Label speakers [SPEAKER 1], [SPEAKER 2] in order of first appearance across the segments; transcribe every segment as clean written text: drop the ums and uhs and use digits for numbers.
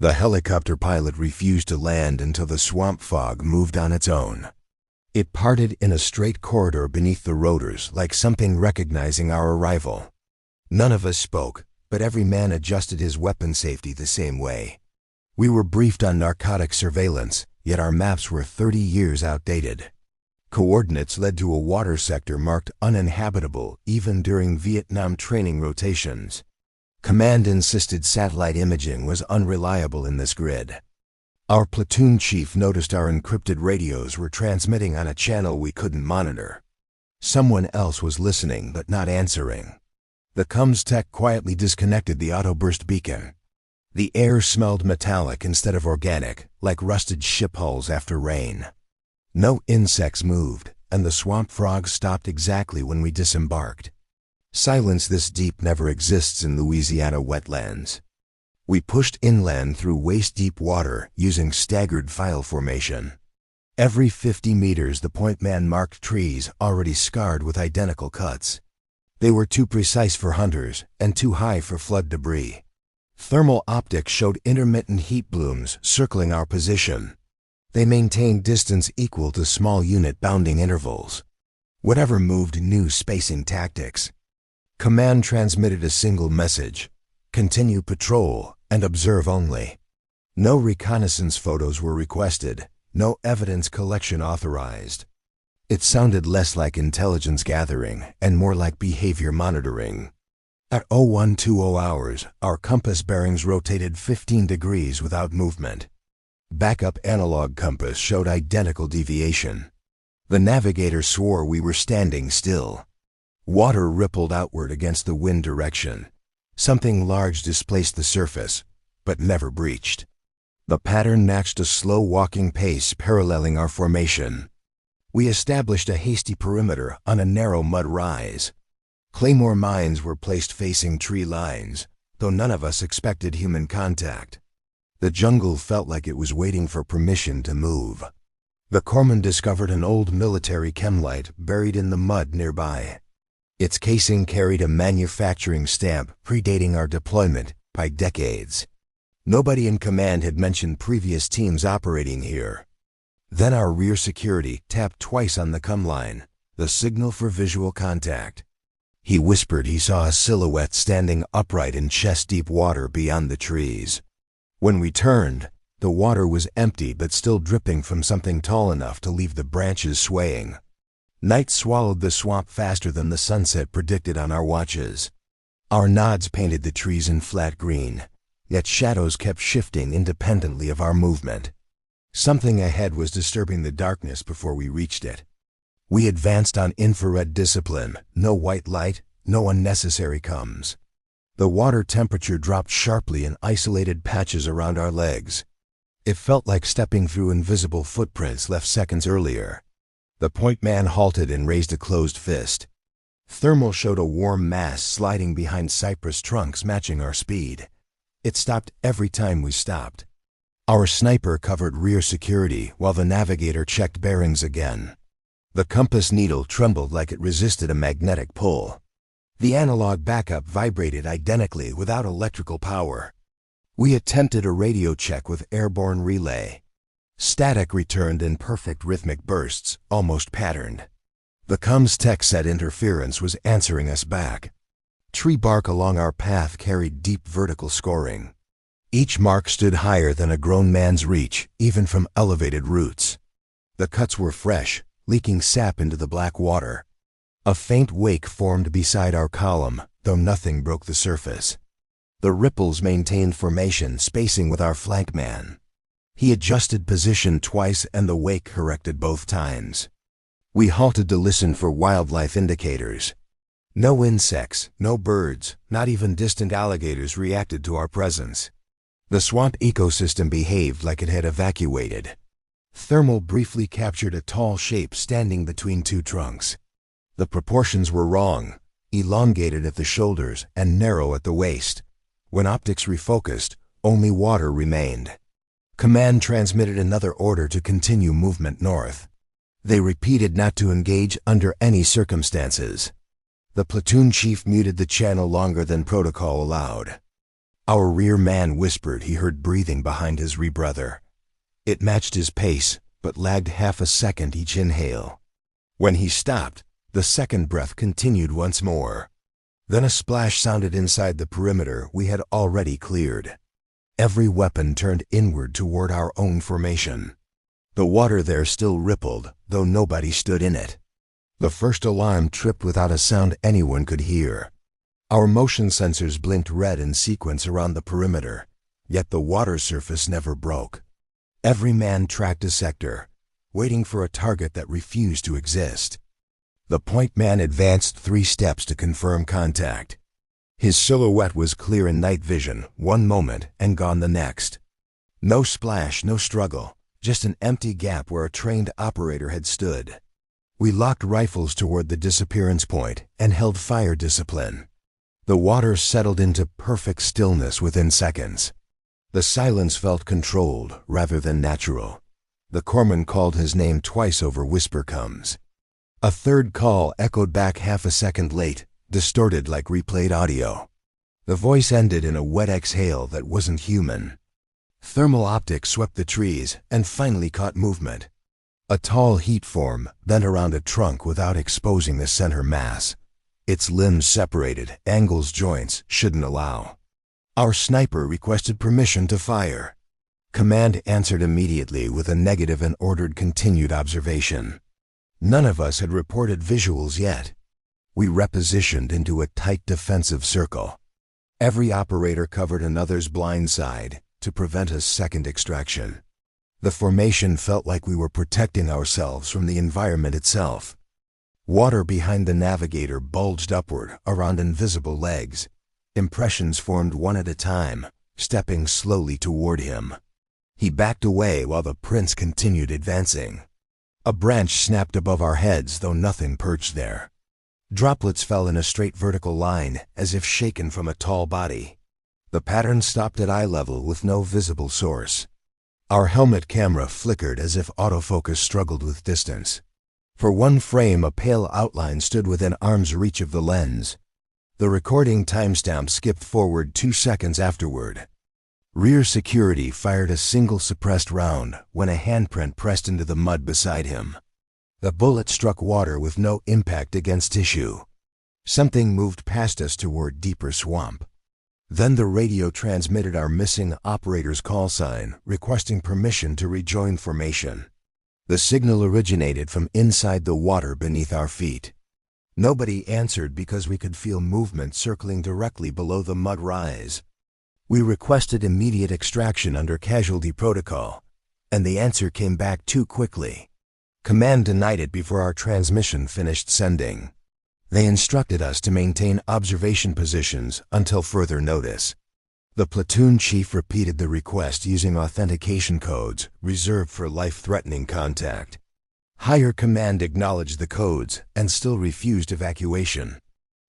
[SPEAKER 1] The helicopter pilot refused to land until the swamp fog moved on its own. It parted in a straight corridor beneath the rotors, like something recognizing our arrival. None of us spoke, but every man adjusted his weapon safety the same way. We were briefed on narcotic surveillance, yet our maps were 30 years outdated. Coordinates led to a water sector marked uninhabitable even during Vietnam training rotations. Command insisted satellite imaging was unreliable in this grid. Our platoon chief noticed our encrypted radios were transmitting on a channel we couldn't monitor. Someone else was listening but not answering. The comms tech quietly disconnected the auto-burst beacon. The air smelled metallic instead of organic, like rusted ship hulls after rain. No insects moved, and the swamp frogs stopped exactly when we disembarked. Silence this deep never exists in Louisiana wetlands. We pushed inland through waist-deep water using staggered file formation. Every 50 meters the point man marked trees already scarred with identical cuts. They were too precise for hunters and too high for flood debris. Thermal optics showed intermittent heat blooms circling our position. They maintained distance equal to small unit bounding intervals. Whatever moved knew spacing tactics. Command transmitted a single message: continue patrol and observe only. No reconnaissance photos were requested, no evidence collection authorized. It sounded less like intelligence gathering and more like behavior monitoring. At 0120 hours, our compass bearings rotated 15 degrees without movement. Backup analog compass showed identical deviation. The navigator swore we were standing still. Water rippled outward against the wind direction. Something large displaced the surface, but never breached. The pattern matched a slow walking pace paralleling our formation. We established a hasty perimeter on a narrow mud rise. Claymore mines were placed facing tree lines, though none of us expected human contact. The jungle felt like it was waiting for permission to move. The corpsman discovered an old military chemlight buried in the mud nearby. Its casing carried a manufacturing stamp predating our deployment by decades. Nobody in command had mentioned previous teams operating here. Then our rear security tapped twice on the cum line, the signal for visual contact. He whispered he saw a silhouette standing upright in chest-deep water beyond the trees. When we turned, the water was empty but still dripping from something tall enough to leave the branches swaying. Night swallowed the swamp faster than the sunset predicted on our watches. Our nods painted the trees in flat green, yet shadows kept shifting independently of our movement. Something ahead was disturbing the darkness before we reached it. We advanced on infrared discipline, no white light, no unnecessary comms. The water temperature dropped sharply in isolated patches around our legs. It felt like stepping through invisible footprints left seconds earlier. The point man halted and raised a closed fist. Thermal showed a warm mass sliding behind cypress trunks matching our speed. It stopped every time we stopped. Our sniper covered rear security while the navigator checked bearings again. The compass needle trembled like it resisted a magnetic pull. The analog backup vibrated identically without electrical power. We attempted a radio check with airborne relay. Static returned in perfect rhythmic bursts, almost patterned. The comms tech said interference was answering us back. Tree bark along our path carried deep vertical scoring. Each mark stood higher than a grown man's reach, even from elevated roots. The cuts were fresh, leaking sap into the black water. A faint wake formed beside our column, though nothing broke the surface. The ripples maintained formation, spacing with our flank man. He adjusted position twice and the wake corrected both times. We halted to listen for wildlife indicators. No insects, no birds, not even distant alligators reacted to our presence. The swamp ecosystem behaved like it had evacuated. Thermal briefly captured a tall shape standing between two trunks. The proportions were wrong, elongated at the shoulders and narrow at the waist. When optics refocused, only water remained. Command transmitted another order to continue movement north. They repeated not to engage under any circumstances. The platoon chief muted the channel longer than protocol allowed. Our rear man whispered he heard breathing behind his rear-brother. It matched his pace, but lagged half a second each inhale. When he stopped, the second breath continued once more. Then a splash sounded inside the perimeter we had already cleared. Every weapon turned inward toward our own formation. The water there still rippled, though nobody stood in it. The first alarm tripped without a sound anyone could hear. Our motion sensors blinked red in sequence around the perimeter, yet the water surface never broke. Every man tracked a sector, waiting for a target that refused to exist. The point man advanced 3 steps to confirm contact. His silhouette was clear in night vision one moment and gone the next. No splash, no struggle, just an empty gap where a trained operator had stood. We locked rifles toward the disappearance point and held fire discipline. The water settled into perfect stillness within seconds. The silence felt controlled rather than natural. The corpsman called his name twice over whisper comes. A third call echoed back half a second late, distorted like replayed audio. The voice ended in a wet exhale that wasn't human. Thermal optics swept the trees and finally caught movement. A tall heat form bent around a trunk without exposing the center mass. Its limbs separated, angles joints shouldn't allow. Our sniper requested permission to fire. Command answered immediately with a negative and ordered continued observation. None of us had reported visuals yet. We repositioned into a tight defensive circle. Every operator covered another's blind side to prevent a second extraction. The formation felt like we were protecting ourselves from the environment itself. Water behind the navigator bulged upward around invisible legs. Impressions formed one at a time, stepping slowly toward him. He backed away while the prince continued advancing. A branch snapped above our heads, though nothing perched there. Droplets fell in a straight vertical line, as if shaken from a tall body. The pattern stopped at eye level with no visible source. Our helmet camera flickered as if autofocus struggled with distance. For one frame, a pale outline stood within arm's reach of the lens. The recording timestamp skipped forward 2 seconds afterward. Rear security fired a single suppressed round when a handprint pressed into the mud beside him. The bullet struck water with no impact against tissue. Something moved past us toward deeper swamp. Then the radio transmitted our missing operator's call sign, requesting permission to rejoin formation. The signal originated from inside the water beneath our feet. Nobody answered because we could feel movement circling directly below the mud rise. We requested immediate extraction under casualty protocol, and the answer came back too quickly. Command denied it before our transmission finished sending. They instructed us to maintain observation positions until further notice. The platoon chief repeated the request using authentication codes reserved for life-threatening contact. Higher command acknowledged the codes and still refused evacuation.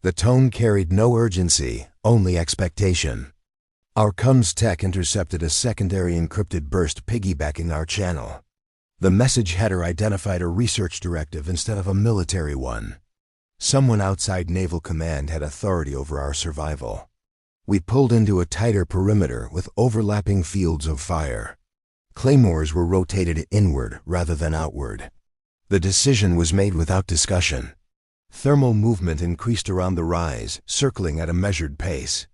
[SPEAKER 1] The tone carried no urgency, only expectation. Our comms tech intercepted a secondary encrypted burst piggybacking our channel. The message header identified a research directive instead of a military one. Someone outside Naval Command had authority over our survival. We pulled into a tighter perimeter with overlapping fields of fire. Claymores were rotated inward rather than outward. The decision was made without discussion. Thermal movement increased around the rise, circling at a measured pace.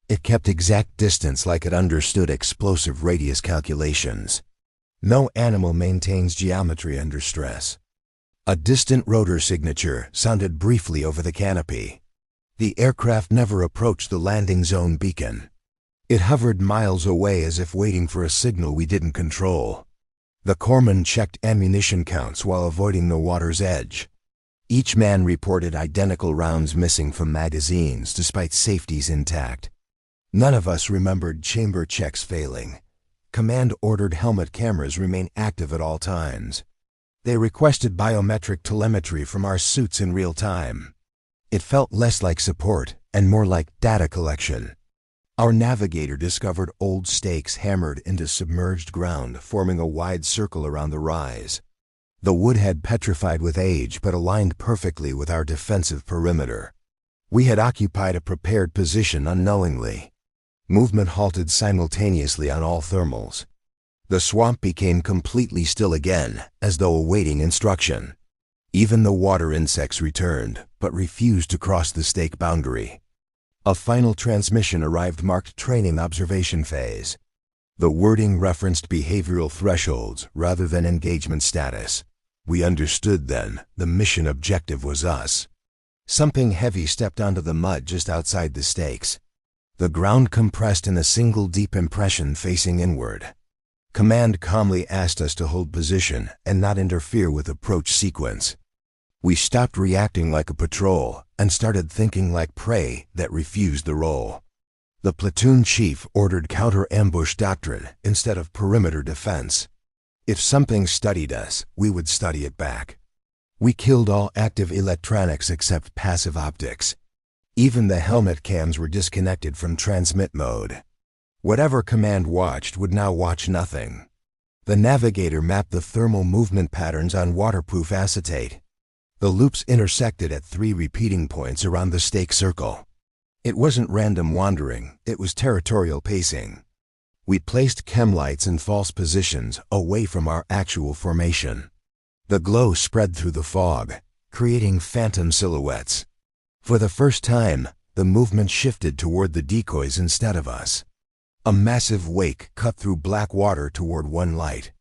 [SPEAKER 1] It kept exact distance like it understood explosive radius calculations. No animal maintains geometry under stress. A distant rotor signature sounded briefly over the canopy. The aircraft never approached the landing zone beacon. It hovered miles away as if waiting for a signal we didn't control. The corpsman checked ammunition counts while avoiding the water's edge. Each man reported identical rounds missing from magazines despite safeties intact. None of us remembered chamber checks failing. Command ordered helmet cameras remain active at all times. They requested biometric telemetry from our suits in real time. It felt less like support and more like data collection. Our navigator discovered old stakes hammered into submerged ground, forming a wide circle around the rise. The wood had petrified with age but aligned perfectly with our defensive perimeter. We had occupied a prepared position unknowingly. Movement halted simultaneously on all thermals. The swamp became completely still again, as though awaiting instruction. Even the water insects returned, but refused to cross the stake boundary. A final transmission arrived marked training observation phase. The wording referenced behavioral thresholds rather than engagement status. We understood then the mission objective was us. Something heavy stepped onto the mud just outside the stakes. The ground compressed in a single deep impression facing inward. Command calmly asked us to hold position and not interfere with approach sequence. We stopped reacting like a patrol and started thinking like prey that refused the role. The platoon chief ordered counter-ambush doctrine instead of perimeter defense. If something studied us, we would study it back. We killed all active electronics except passive optics. Even the helmet cams were disconnected from transmit mode. Whatever command watched would now watch nothing. The navigator mapped the thermal movement patterns on waterproof acetate. The loops intersected at 3 repeating points around the stake circle. It wasn't random wandering, it was territorial pacing. We placed chem lights in false positions away from our actual formation. The glow spread through the fog, creating phantom silhouettes. For the first time, the movement shifted toward the decoys instead of us. A massive wake cut through black water toward one light.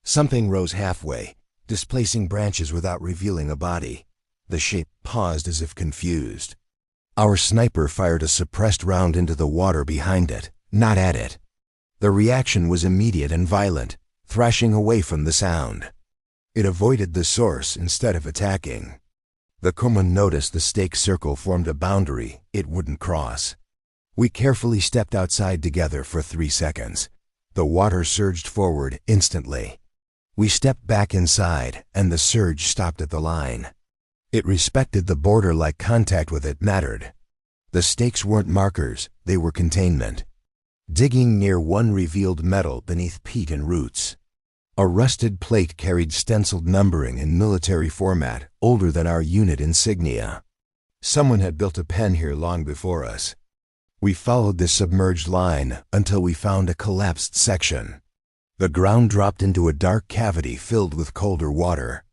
[SPEAKER 1] Something rose halfway, displacing branches without revealing a body. The shape paused as if confused. Our sniper fired a suppressed round into the water behind it, not at it. The reaction was immediate and violent, thrashing away from the sound. It avoided the source instead of attacking. The crewman noticed the stake circle formed a boundary it wouldn't cross. We carefully stepped outside together for 3 seconds. The water surged forward instantly. We stepped back inside, and the surge stopped at the line. It respected the border like contact with it mattered. The stakes weren't markers, they were containment. Digging near one revealed metal beneath peat and roots. A rusted plate carried stenciled numbering in military format, older than our unit insignia. Someone had built a pen here long before us. We followed this submerged line until we found a collapsed section. The ground dropped into a dark cavity filled with colder water.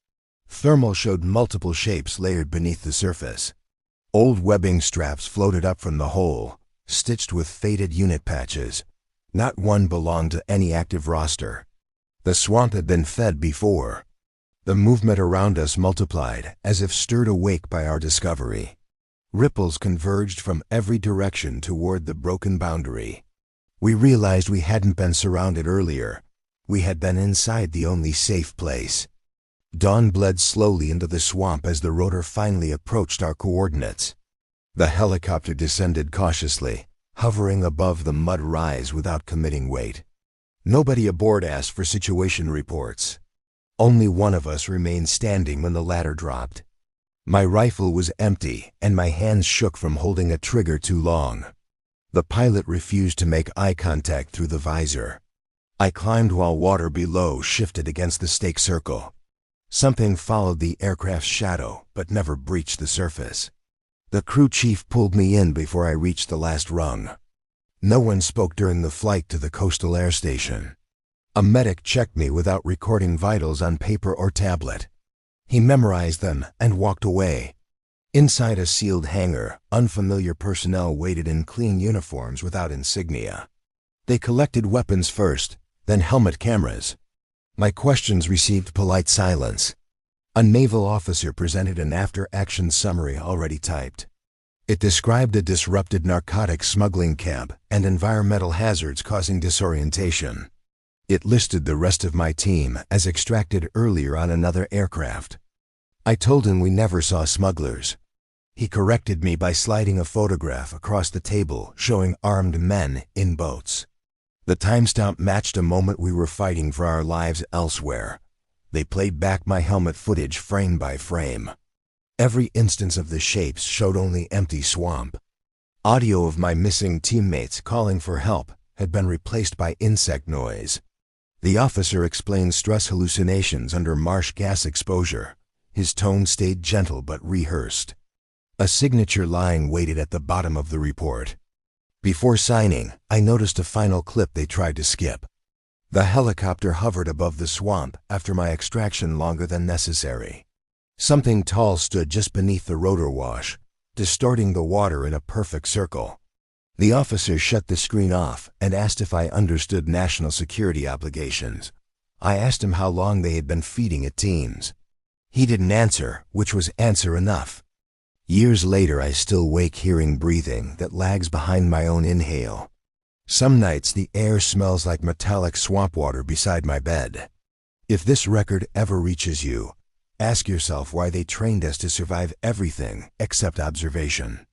[SPEAKER 1] Thermal showed multiple shapes layered beneath the surface. Old webbing straps floated up from the hole, stitched with faded unit patches. Not one belonged to any active roster. The swamp had been fed before. The movement around us multiplied, as if stirred awake by our discovery. Ripples converged from every direction toward the broken boundary. We realized we hadn't been surrounded earlier. We had been inside the only safe place. Dawn bled slowly into the swamp as the rotor finally approached our coordinates. The helicopter descended cautiously, hovering above the mud rise without committing weight. Nobody aboard asked for situation reports. Only one of us remained standing when the ladder dropped. My rifle was empty, and my hands shook from holding a trigger too long. The pilot refused to make eye contact through the visor. I climbed while water below shifted against the stake circle. Something followed the aircraft's shadow, but never breached the surface. The crew chief pulled me in before I reached the last rung. No one spoke during the flight to the coastal air station. A medic checked me without recording vitals on paper or tablet. He memorized them and walked away. Inside a sealed hangar, unfamiliar personnel waited in clean uniforms without insignia. They collected weapons first, then helmet cameras. My questions received polite silence. A naval officer presented an after-action summary already typed. It described a disrupted narcotics smuggling camp and environmental hazards causing disorientation. It listed the rest of my team as extracted earlier on another aircraft. I told him we never saw smugglers. He corrected me by sliding a photograph across the table showing armed men in boats. The timestamp matched a moment we were fighting for our lives elsewhere. They played back my helmet footage frame by frame. Every instance of the shapes showed only empty swamp. Audio of my missing teammates calling for help had been replaced by insect noise. The officer explained stress hallucinations under marsh gas exposure. His tone stayed gentle but rehearsed. A signature line waited at the bottom of the report. Before signing, I noticed a final clip they tried to skip. The helicopter hovered above the swamp after my extraction longer than necessary. Something tall stood just beneath the rotor wash, distorting the water in a perfect circle. The officer shut the screen off and asked if I understood national security obligations. I asked him how long they had been feeding it teams. He didn't answer, which was answer enough. Years later, I still wake hearing breathing that lags behind my own inhale. Some nights the air smells like metallic swamp water beside my bed. If this record ever reaches you, ask yourself why they trained us to survive everything except observation.